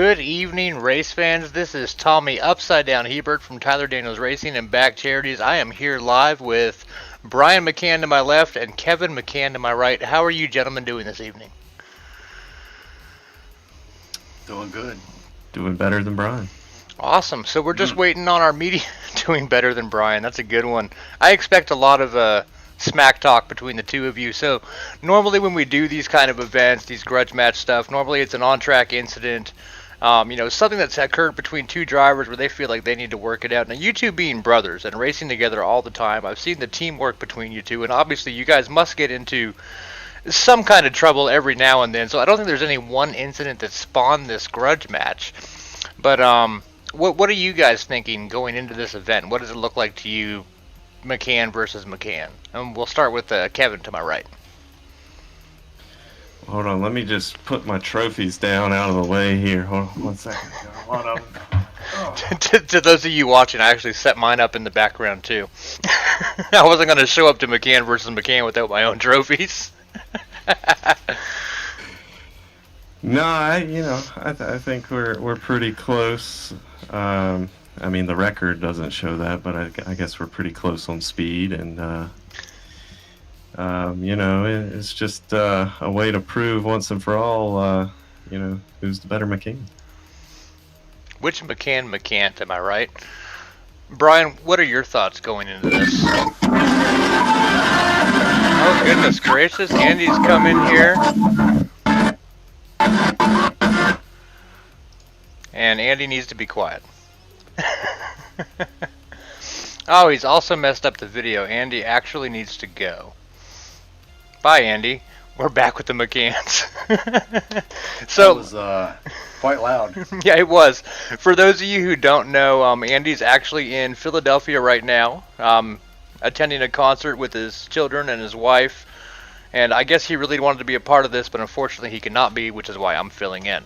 Good evening, race fans. This is Tommy Upside Down Hebert from Tyler Daniels Racing and BACC Charities. I am here live with Brian McCann to my left and Kevin McCann to my right. How are you gentlemen doing this evening? Doing good. Doing better than Brian. Awesome. So we're just waiting on our media doing better than Brian. That's a good one. I expect a lot of smack talk between the two of you. So normally when we do these kind of events, these grudge match stuff, normally it's an on-track incident. Something that's occurred between two drivers where they feel like they need to work it out. Now, you two being brothers and racing together all the time, I've seen the teamwork between you two, and obviously you guys must get into some kind of trouble every now and then. So I don't think there's any one incident that spawned this grudge match. But what are you guys thinking going into this event? What does it look like to you, McCann versus McCann? And we'll start with Kevin to my right. Hold on, let me just put my trophies down out of the way here. Hold on 1 second. Got a lot of them. Oh. To those of you watching, I actually set mine up in the background too. I wasn't going to show up to McCann versus McCann without my own trophies. No, I think we're pretty close. I mean, the record doesn't show that, but I guess we're pretty close on speed, and it's just a way to prove once and for all, who's the better McCann. Which McCann, am I right? Brian, what are your thoughts going into this? Oh, goodness gracious, Andy's come in here. And Andy needs to be quiet. Oh, he's also messed up the video. Andy actually needs to go. Bye, Andy. We're back with the McCanns. So that was quite loud. Yeah, it was. For those of you who don't know, Andy's actually in Philadelphia right now, attending a concert with his children and his wife. And I guess he really wanted to be a part of this, but unfortunately he cannot be, which is why I'm filling in.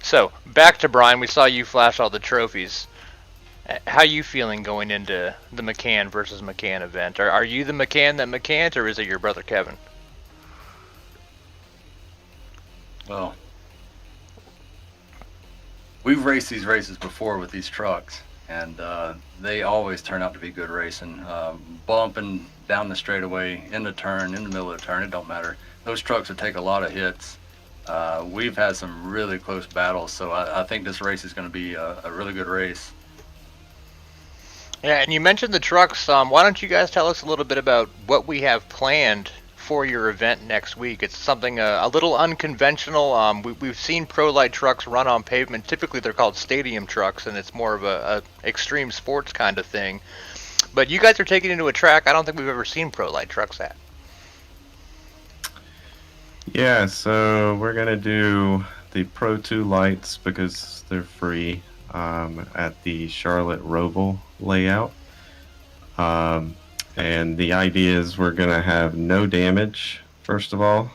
So, back to Brian. We saw you flash all the trophies. How you feeling going into the McCann versus McCann event? Are you the McCann that McCann, or is it your brother Kevin? Well, we've raced these races before with these trucks, and they always turn out to be good racing. Bumping down the straightaway, in the turn, in the middle of the turn, it don't matter. Those trucks will take a lot of hits. We've had some really close battles, so I think this race is going to be a really good race. Yeah, and you mentioned the trucks. Why don't you guys tell us a little bit about what we have planned for your event next week? It's something a little unconventional. We've seen pro light trucks run on pavement. Typically they're called stadium trucks, and it's more of a extreme sports kind of thing. But you guys are taking it to a track I don't think we've ever seen pro light trucks at. Yeah, so we're going to do the Pro 2 lights because they're free at the Charlotte Roval layout. And the idea is we're going to have no damage, first of all,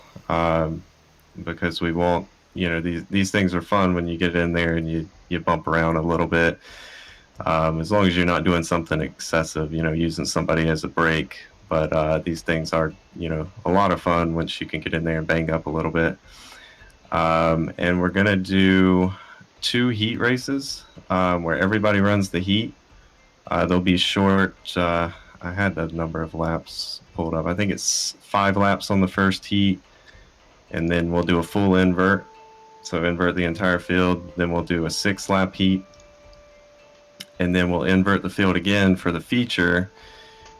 because we won't, these things are fun when you get in there and you bump around a little bit. As long as you're not doing something excessive, using somebody as a brake. But these things are, a lot of fun once you can get in there and bang up a little bit. And we're going to do 2 heat races where everybody runs the heat. They'll be short. I had the number of laps pulled up. I think it's 5 laps on the first heat. And then we'll do a full invert. So invert the entire field. Then we'll do a 6-lap heat. And then we'll invert the field again for the feature,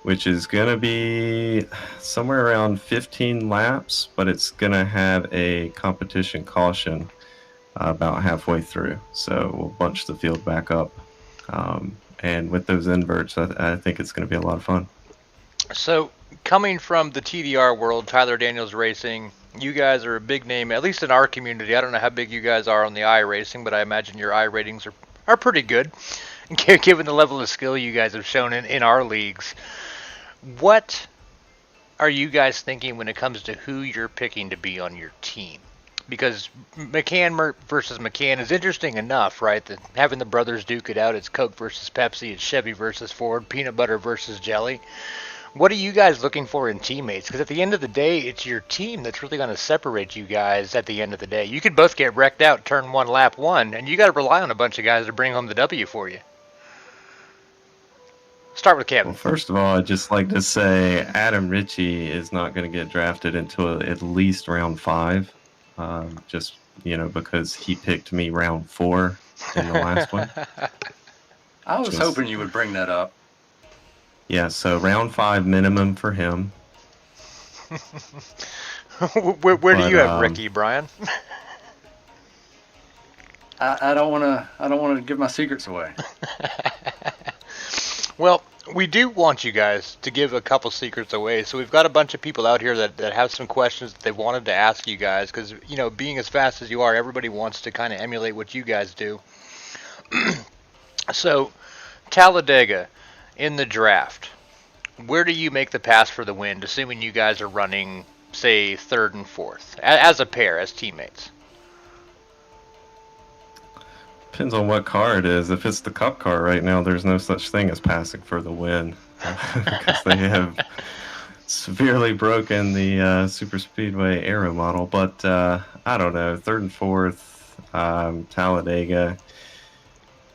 which is going to be somewhere around 15 laps, but it's going to have a competition caution about halfway through. So we'll bunch the field back up. And with those inverts, I think it's going to be a lot of fun. So coming from the TDR world, Tyler Daniels Racing, you guys are a big name, at least in our community. I don't know how big you guys are on the iRacing, but I imagine your iRatings are pretty good, given the level of skill you guys have shown in our leagues. What are you guys thinking when it comes to who you're picking to be on your team? Because McCann versus McCann is interesting enough, right? That having the brothers duke it out, it's Coke versus Pepsi, it's Chevy versus Ford, peanut butter versus jelly. What are you guys looking for in teammates? Because at the end of the day, it's your team that's really going to separate you guys at the end of the day. You could both get wrecked out turn one, lap one, and you got to rely on a bunch of guys to bring home the W for you. Start with Kevin. Well, first of all, I'd just like to say Adam Ritchie is not going to get drafted until at least round 5. Just, because he picked me round 4 in the last one. I was hoping you would bring that up. Yeah, so round 5 minimum for him. Where do you have Ricky, Brian? I don't want to give my secrets away. Well, we do want you guys to give a couple secrets away. So we've got a bunch of people out here that have some questions that they wanted to ask you guys. Because, being as fast as you are, everybody wants to kind of emulate what you guys do. So, Talladega, in the draft, where do you make the pass for the win, assuming you guys are running, say, 3rd and 4th, as a pair, as teammates? Depends on what car it is. If it's the Cup car right now, there's no such thing as passing for the win because they have severely broken the Super Speedway aero model. But I don't know, 3rd and 4th, Talladega.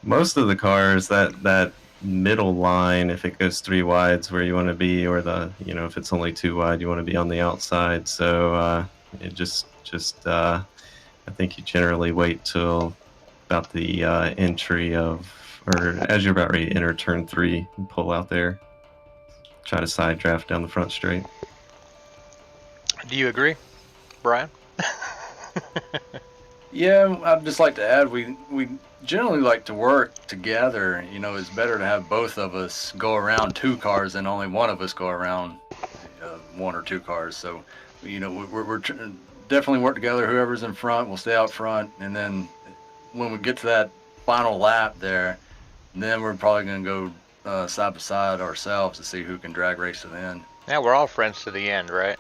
Most of the cars, that middle line, if it goes 3 wides where you want to be, or if it's only 2 wide, you want to be on the outside. So it just I think you generally wait till about the entry or as you're about ready to enter turn 3 and pull out there. Try to side draft down the front straight. Do you agree, Brian? Yeah, I'd just like to add, we generally like to work together. It's better to have both of us go around 2 cars than only one of us go around 1 or 2 cars. So, we're definitely work together. Whoever's in front will stay out front, and then when we get to that final lap there, then we're probably going to go side by side ourselves to see who can drag race to the end. Yeah, we're all friends to the end, right?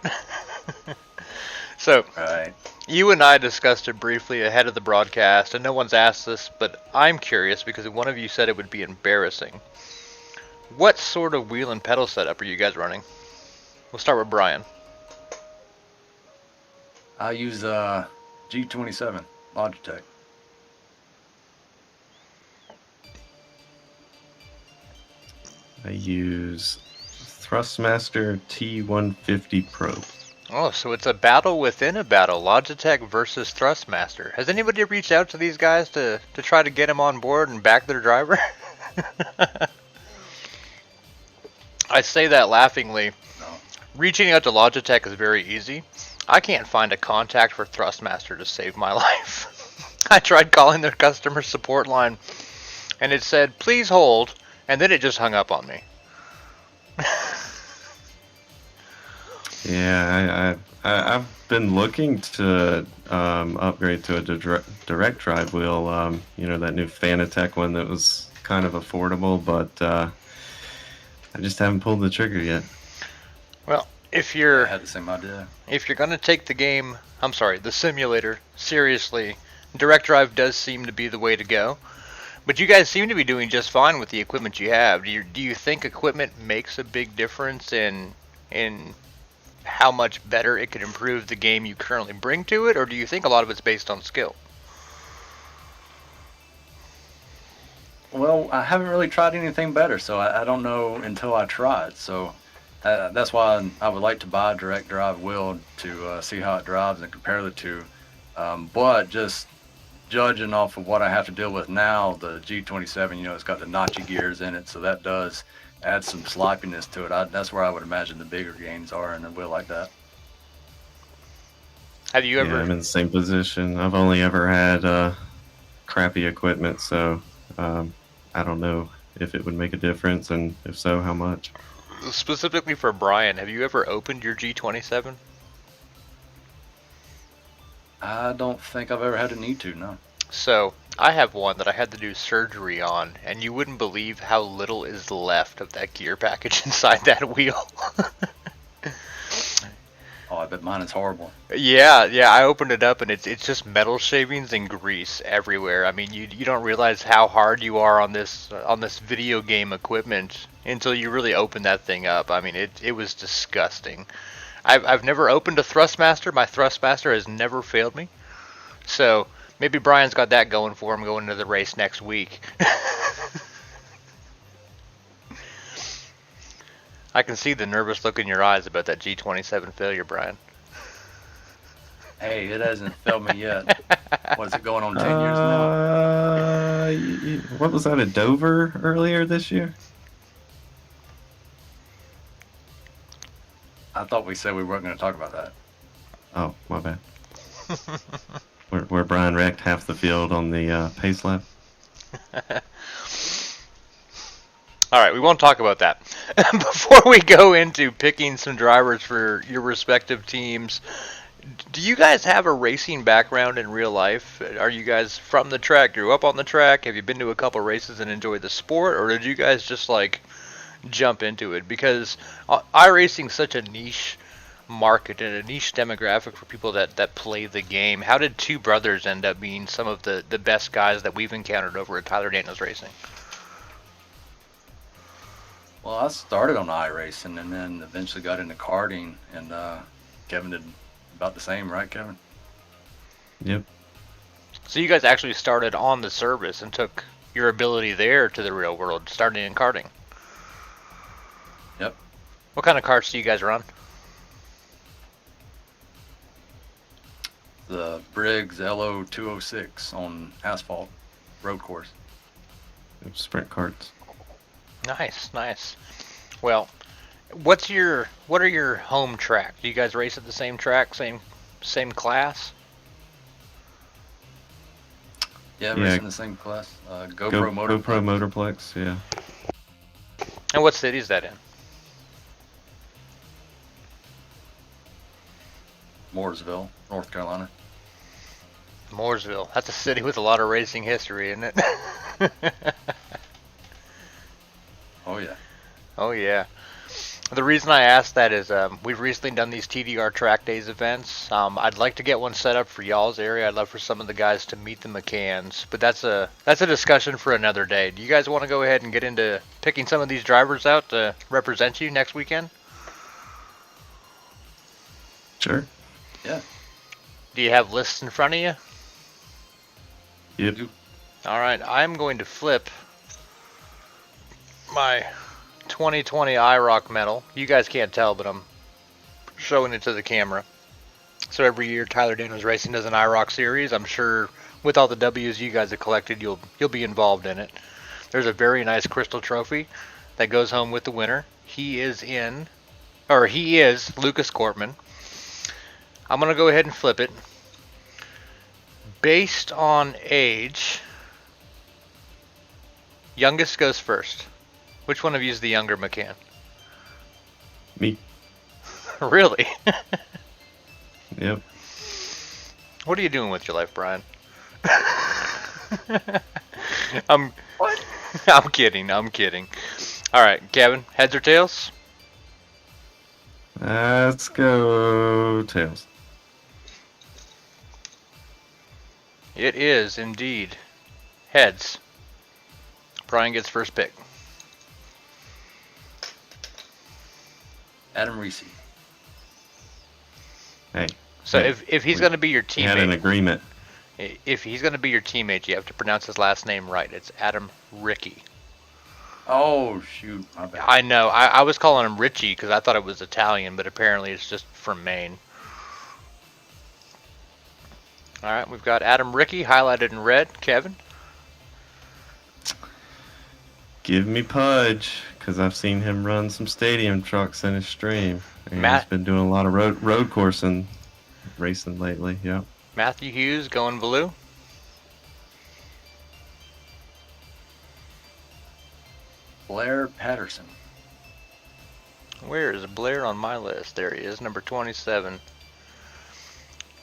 So, right. You and I discussed it briefly ahead of the broadcast, and no one's asked this, but I'm curious because one of you said it would be embarrassing. What sort of wheel and pedal setup are you guys running? We'll start with Brian. I use G27 Logitech. I use Thrustmaster T150 Pro. Oh, so it's a battle within a battle. Logitech versus Thrustmaster. Has anybody reached out to these guys to try to get them on board and back their driver? I say that laughingly. No. Reaching out to Logitech is very easy. I can't find a contact for Thrustmaster to save my life. I tried calling their customer support line, and it said, "Please hold," and then it just hung up on me. Yeah, I've been looking to upgrade to a direct drive wheel. That new Fanatec one that was kind of affordable, but I just haven't pulled the trigger yet. Well, I had the same idea. If you're gonna take the simulator seriously, direct drive does seem to be the way to go. But you guys seem to be doing just fine with the equipment you have. Do you think equipment makes a big difference in how much better it could improve the game you currently bring to it, or do you think a lot of it's based on skill? Well, I haven't really tried anything better, so I don't know until I try it. So that's why I would like to buy a direct drive wheel to see how it drives and compare the two. But just judging off of what I have to deal with now, the G27, it's got the notchy gears in it, so that does add some sloppiness to it. That's where I would imagine the bigger gains are in a wheel like that. Have you ever? Yeah, I'm in the same position. I've only ever had crappy equipment, so I don't know if it would make a difference, and if so, how much. Specifically for Brian, have you ever opened your G27? I don't think I've ever had a need to, no. So, I have one that I had to do surgery on, and you wouldn't believe how little is left of that gear package inside that wheel. Oh, I bet mine is horrible. Yeah, I opened it up and it's just metal shavings and grease everywhere. I mean, you don't realize how hard you are on this video game equipment until you really open that thing up. I mean, it was disgusting. I've never opened a Thrustmaster. My Thrustmaster has never failed me. So maybe Brian's got that going for him going into the race next week. I can see the nervous look in your eyes about that G27 failure, Brian. Hey, it hasn't failed me yet. What is it going on 10 years now? What was that at Dover earlier this year? I thought we said we weren't going to talk about that. Oh, my bad. where Brian wrecked half the field on the pace lap. All right, we won't talk about that. Before we go into picking some drivers for your respective teams, do you guys have a racing background in real life? Are you guys from the track, grew up on the track? Have you been to a couple races and enjoyed the sport? Or did you guys just like jump into it? Because iRacing is such a niche market and a niche demographic for people that play the game. How did two brothers end up being some of the best guys that we've encountered over at Tyler Daniels Racing? Well, I started on iRacing and then eventually got into karting, and Kevin did about the same, right, Kevin? Yep. So you guys actually started on the service and took your ability there to the real world, starting in karting. Yep. What kind of karts do you guys run? The Briggs LO 206 on asphalt road course. Sprint carts. Nice. Well, what are your home track? Do you guys race at the same track, same class? Yeah, racing the same class. GoPro Motorplex, yeah. And what city is that in? Mooresville, North Carolina. Mooresville. That's a city with a lot of racing history, isn't it? Oh yeah. Oh yeah. The reason I asked that is we've recently done these TDR Track Days events. I'd like to get one set up for y'all's area. I'd love for some of the guys to meet the McCanns, but that's a discussion for another day. Do you guys want to go ahead and get into picking some of these drivers out to represent you next weekend? Sure. Yeah. Do you have lists in front of you? Yep. All right, I'm going to flip my 2020 IROC medal. You guys can't tell, but I'm showing it to the camera. So every year Tyler Daniels Racing does an IROC series. I'm sure with all the W's you guys have collected, you'll be involved in it. There's a very nice crystal trophy that goes home with the winner. He is Lucas Cortman. I'm going to go ahead and flip it. Based on age, youngest goes first. Which one of you is the younger McCann? Me. Really? Yep. What are you doing with your life, Brian? What? I'm kidding. All right, Kevin, heads or tails? Let's go tails. It is indeed heads. Brian gets first pick. Adam Reese. Hey. So if he's going to be your We had an teammate, agreement. if he's going to be your teammate, you have to pronounce his last name right. It's Adam Ricky. Oh shoot, my bad. I know. I was calling him Richie because I thought it was Italian, but apparently it's just from Maine. All right, we've got Adam Ricky highlighted in red. Kevin? Give me Pudge, because I've seen him run some stadium trucks in his stream. And Matt? he's been doing a lot of road coursing racing lately. Yep. Matthew Hughes going blue. Blair Patterson. Where is Blair on my list? There he is, number 27.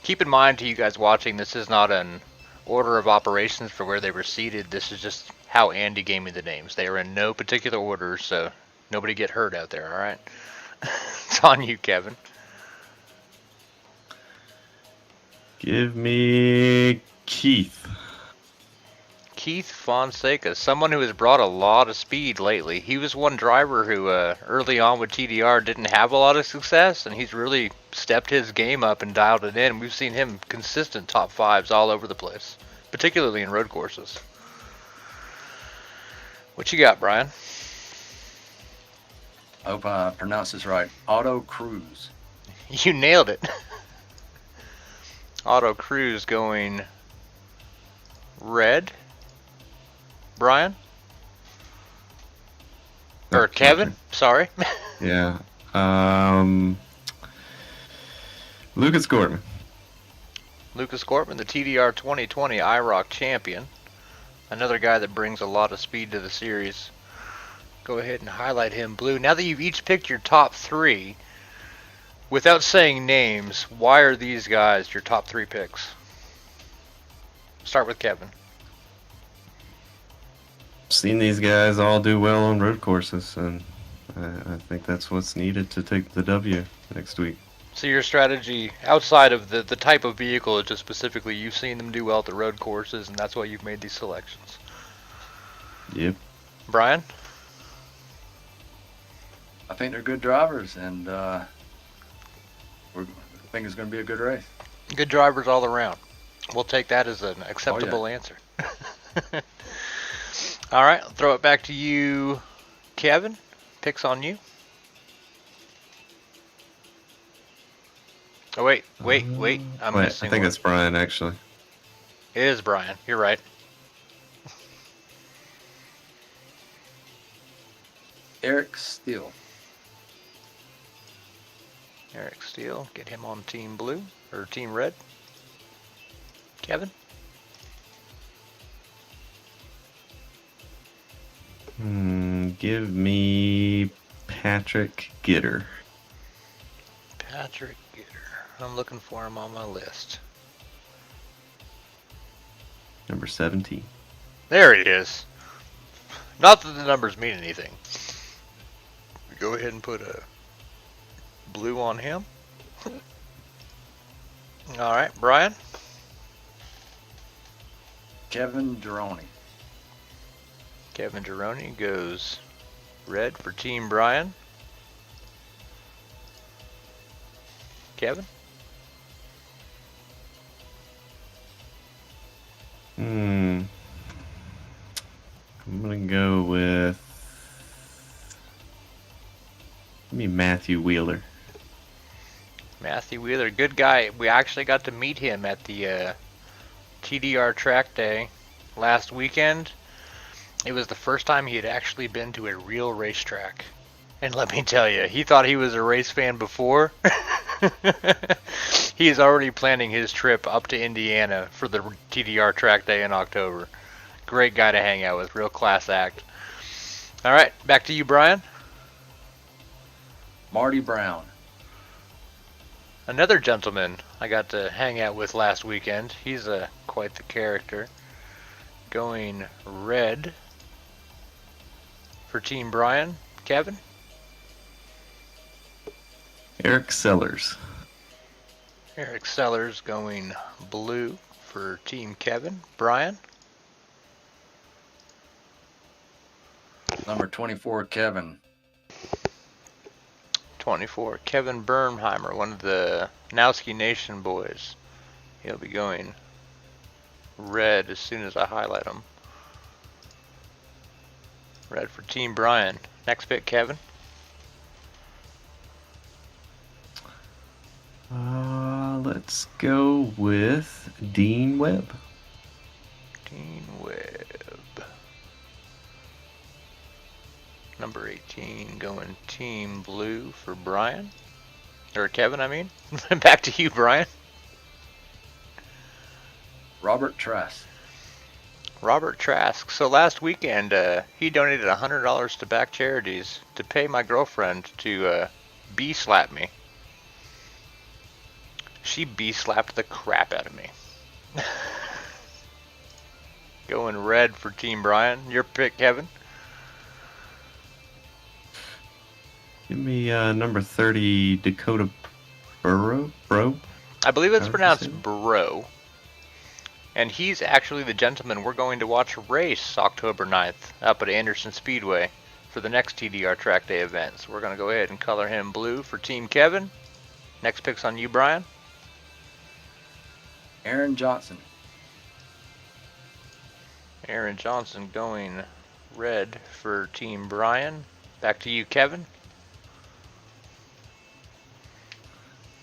Keep in mind to you guys watching, this is not an order of operations for where they were seated. This is just how Andy gave me the names. They are in no particular order, so nobody get hurt out there, all right? It's on you, Kevin. Give me Keith. Keith Fonseca, someone who has brought a lot of speed lately. He was one driver who early on with TDR didn't have a lot of success, and he's really stepped his game up and dialed it in. We've seen him consistent top fives all over the place, particularly in road courses. What you got, Brian? I hope I pronounce this right. Auto Cruz. You nailed it. Auto Cruz going red. Brian? Or Kevin? Sorry. Yeah. Lucas Gortman. Lucas Gortman, the TDR 2020 IROC champion. Another guy that brings a lot of speed to the series. Go ahead and highlight him blue. Now that you've each picked your top three, without saying names, why are these guys your top three picks? Start with Kevin. Seen these guys all do well on road courses, and I think that's what's needed to take the W next week. So your strategy, outside of the type of vehicle, is just specifically you've seen them do well at the road courses, and that's why you've made these selections. Yep. Brian? I think they're good drivers, and I think it's going to be a good race. Good drivers all around. We'll take that as an acceptable answer. All right, I'll throw it back to you, Kevin. Picks on you. Oh, wait. I'm missing I think one. it's Brian, actually. It is Brian. You're right. Eric Steele. Eric Steele. Get him on Team Blue, or Team Red. Kevin? Give me Patrick Gitter. Patrick Gitter. I'm looking for him on my list. Number 17. There he is. Not that the numbers mean anything. Go ahead and put a blue on him. All right, Brian. Kevin Gironi. Kevin Gironi goes red for Team Brian. Kevin? I'm gonna go with Matthew Wheeler. Matthew Wheeler, good guy. We actually got to meet him at the TDR track day last weekend. It was the first time he had actually been to a real racetrack. And let me tell you, he thought he was a race fan before. He is already planning his trip up to Indiana for the TDR track day in October. Great guy to hang out with, real class act. All right, back to you, Brian. Marty Brown. Another gentleman I got to hang out with last weekend. He's quite the character. Going red for Team Brian. Kevin? Eric Sellers. Eric Sellers going blue for Team Kevin. Brian? Number 24, Kevin. 24, Kevin Bernheimer, one of the Nowski Nation boys. He'll be going red as soon as I highlight him. Red for Team Brian. Next pick, Kevin. Let's go with Dean Webb. Dean Webb. Number 18 going Team Blue for Brian. Or Kevin, I mean. Back to you, Brian. Robert Trask. Robert Trask. So last weekend, he donated $100 to BACC Charities to pay my girlfriend to bee-slap me. She bee-slapped the crap out of me. Going red for Team Brian. Your pick, Kevin. Give me number 30, Dakota Bro. I believe it's How did you say pronounced that? Bro. And he's actually the gentleman we're going to watch race October 9th up at Anderson Speedway for the next TDR Track Day event. So we're going to go ahead and color him blue for Team Kevin. Next pick's on you, Brian. Aaron Johnson. Aaron Johnson going red for Team Brian. Back to you, Kevin.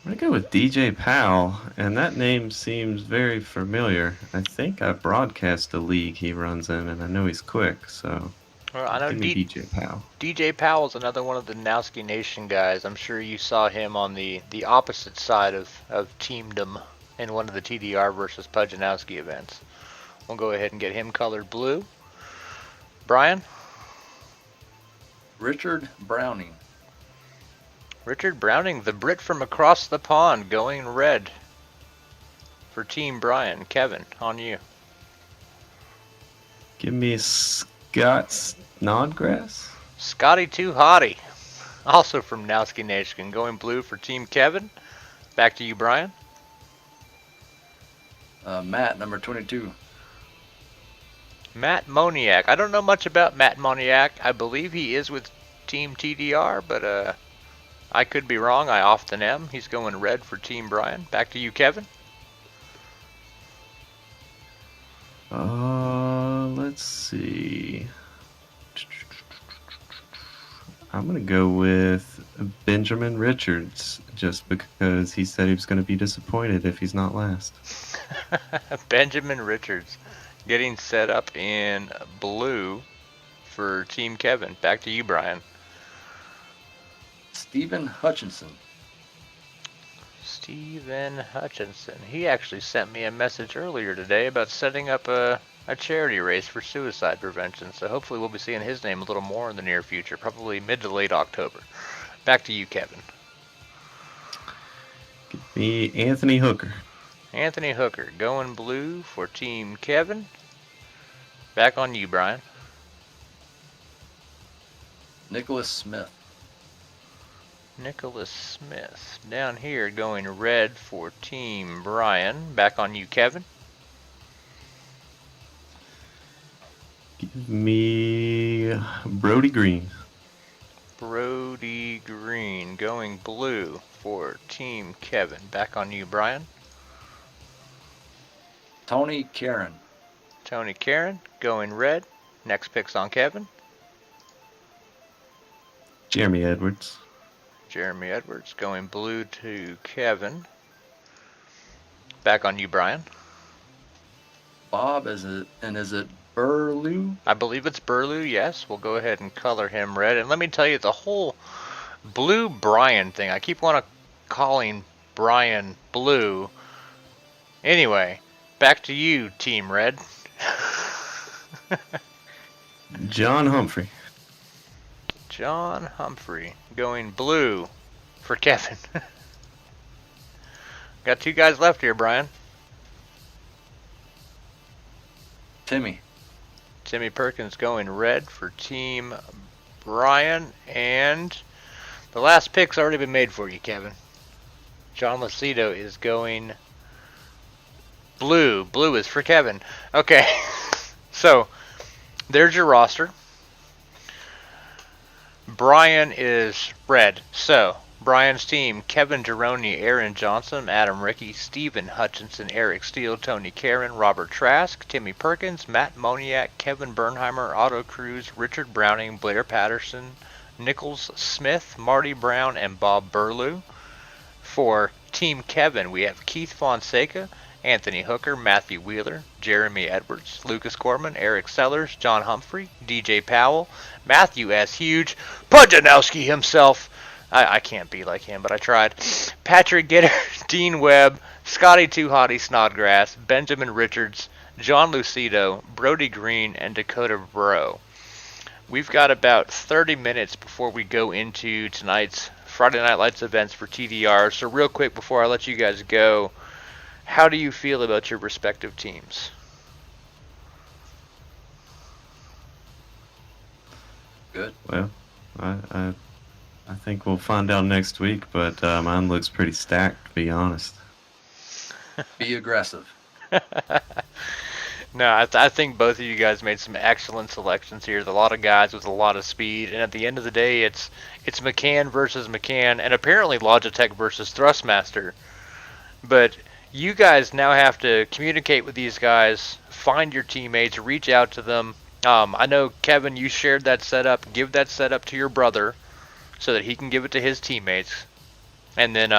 I'm gonna go with DJ Powell, and that name seems very familiar. I think I broadcast a league he runs in, and I know he's quick, so Well, I know give me DJ Powell. DJ Powell's another one of the Nowski Nation guys. I'm sure you saw him on the opposite side of teamdom in one of the TDR versus Pujanowski events. We'll go ahead and get him colored blue. Brian? Richard Browning. Richard Browning, the Brit from across the pond, going red for Team Brian. Kevin, on you. Give me Scott Snodgrass. Scotty Too Hottie, also from Nowski Nation, going blue for Team Kevin. Back to you, Brian. Matt, number 22. Matt Moniak. I don't know much about Matt Moniak. I believe he is with Team TDR, but I could be wrong. I often am. He's going red for Team Brian. Back to you, Kevin. Let's see. I'm gonna go with Benjamin Richards, just because he said he was gonna be disappointed if he's not last. Benjamin Richards getting set up in blue for Team Kevin. Back to you, Brian. Stephen Hutchinson. Stephen Hutchinson. He actually sent me a message earlier today about setting up a charity race for suicide prevention, so hopefully we'll be seeing his name a little more in the near future, probably mid to late October. Back to you, Kevin. Give me Anthony Hooker. Anthony Hooker going blue for Team Kevin. Back on you, Brian. Nicholas Smith. Nicholas Smith down here going red for Team Brian. Back on you, Kevin. Give me Brody Green. Brody Green going blue for Team Kevin. Back on you, Brian. Tony Karen. Tony Karen going red. Next pick's on Kevin. Jeremy Edwards. Jeremy Edwards going blue to Kevin. Back on you, Brian. Bob, is it Burlew? I believe it's Burlew, yes. We'll go ahead and color him red. And let me tell you, the whole blue Brian thing, I keep calling Brian blue. Anyway, back to you, Team Red. John Humphrey. John Humphrey going blue for Kevin. Got two guys left here, Brian. Timmy Perkins going red for Team Brian. And the last pick's already been made for you, Kevin. John Lucido is going blue. Blue is for Kevin. Okay. So, there's your roster. Brian is red. So, Brian's team: Kevin Geroni, Aaron Johnson, Adam Rickey, Stephen Hutchinson, Eric Steele, Tony Karen, Robert Trask, Timmy Perkins, Matt Moniak, Kevin Bernheimer, Otto Cruz, Richard Browning, Blair Patterson, Nichols Smith, Marty Brown, and Bob Burlew. For Team Kevin, we have Keith Fonseca, Anthony Hooker, Matthew Wheeler, Jeremy Edwards, Lucas Gorman, Eric Sellers, John Humphrey, DJ Powell, Matthew S. Huge, Pujanowski himself. I can't be like him, but I tried. Patrick Gitter, Dean Webb, Scotty Too Hottie Snodgrass, Benjamin Richards, John Lucido, Brody Green, and Dakota Bro. We've got about 30 minutes before we go into tonight's Friday Night Lights events for TDR. So real quick before I let you guys go, how do you feel about your respective teams? Good. Well, I think we'll find out next week, but mine looks pretty stacked, to be honest. Be aggressive. No, I think both of you guys made some excellent selections here. There's a lot of guys with a lot of speed, and at the end of the day, it's McCann versus McCann, and apparently Logitech versus Thrustmaster. But you guys now have to communicate with these guys, find your teammates, reach out to them. I know, Kevin, you shared that setup. Give that setup to your brother so that he can give it to his teammates. And then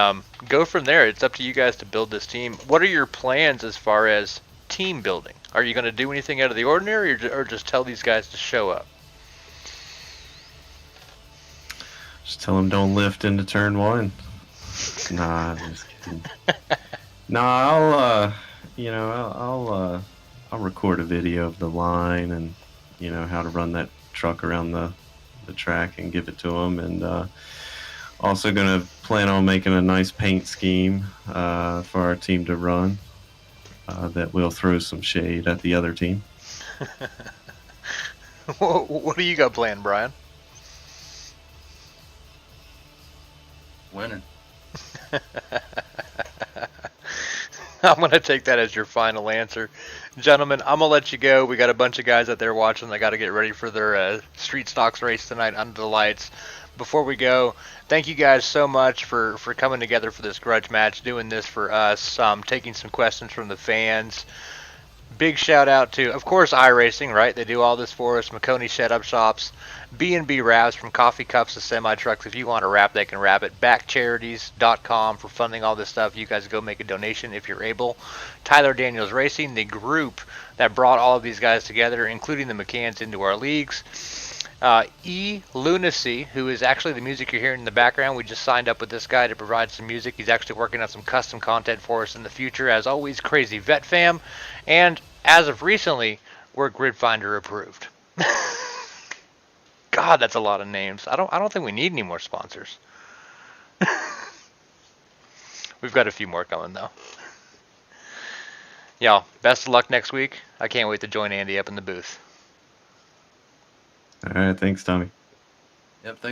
go from there. It's up to you guys to build this team. What are your plans as far as team building? Are you going to do anything out of the ordinary, or just tell these guys to show up? Just tell them don't lift into turn 1. Nah, just kidding. Nah, I'll record a video of the line and how to run that truck around the track and give it to them, and also gonna plan on making a nice paint scheme for our team to run that will throw some shade at the other team. What do you got planned, Brian? Winning. I'm going to take that as your final answer. Gentlemen, I'm going to let you go. We got a bunch of guys out there watching. They got to get ready for their street stocks race tonight under the lights. Before we go, thank you guys so much for coming together for this grudge match, doing this for us, taking some questions from the fans. Big shout out to, of course, iRacing, right? They do all this for us. McConey Setup Shops, B&B Wraps, from coffee cups to semi-trucks. If you want to wrap, they can wrap it. BACCcharities.com for funding all this stuff. You guys go make a donation if you're able. Tyler Daniels Racing, the group that brought all of these guys together, including the McCanns, into our leagues. Lunacy, who is actually the music you're hearing in the background. We just signed up with this guy to provide some music. He's actually working on some custom content for us in the future. As always, Crazy Vet Fam. And as of recently, we're Grid Finder approved. God, that's a lot of names. I don't think we need any more sponsors. We've got a few more coming though. Y'all, best of luck next week. I can't wait to join Andy up in the booth. All right, thanks, Tommy. Yep, thank you.